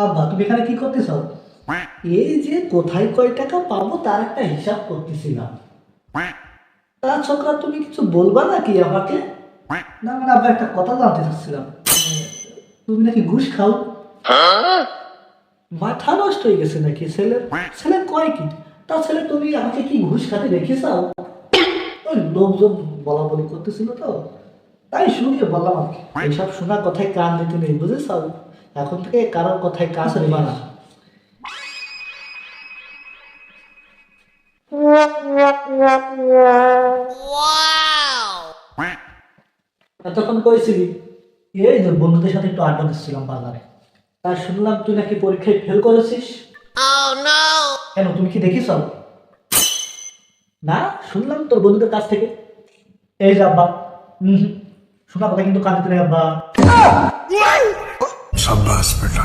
আব্বা তুমি এখানে কি করতেছ? এই যে কোথায় কয় টাকা পাবো তার একটা হিসাব করতেছিলাম। তা ছোকরা তুমি কিছু বলবা নাকি আমাকে? না মানে আব্বা একটা কথা জানতে চাচ্ছিলাম, তুমি নাকি ঘুষ খাও? মাথা নষ্ট হয়ে গেছে নাকি ছেলের? ছেলে কয় কি? তা ছেলে তুমি আমাকে কি ঘুষ খাতে দেখেছাও? ওই লোকজন বলা বলি করতেছিল তো, তাই শুনিয়ে বললাম আর কি। এইসব শোনা কথায় কান দিতে নেই, বুঝেছাও? এখন থেকে কারোর কথায় কাজ নেবা না। এতক্ষণ কইছিলি? এই যে বন্ধুদের সাথে একটু আড্ডা দিচ্ছিলাম বাজারে। তা শুনলাম তুই নাকি পরীক্ষায় ফেল করেছিস। কেন, তুমি কি দেখিস? না, শুনলাম তোর বন্ধুদের কাছ থেকে। এই যে আব্বা, শোনা কথা কিন্তু কান দিতে নেই আব্বা। शाबाश बेटा।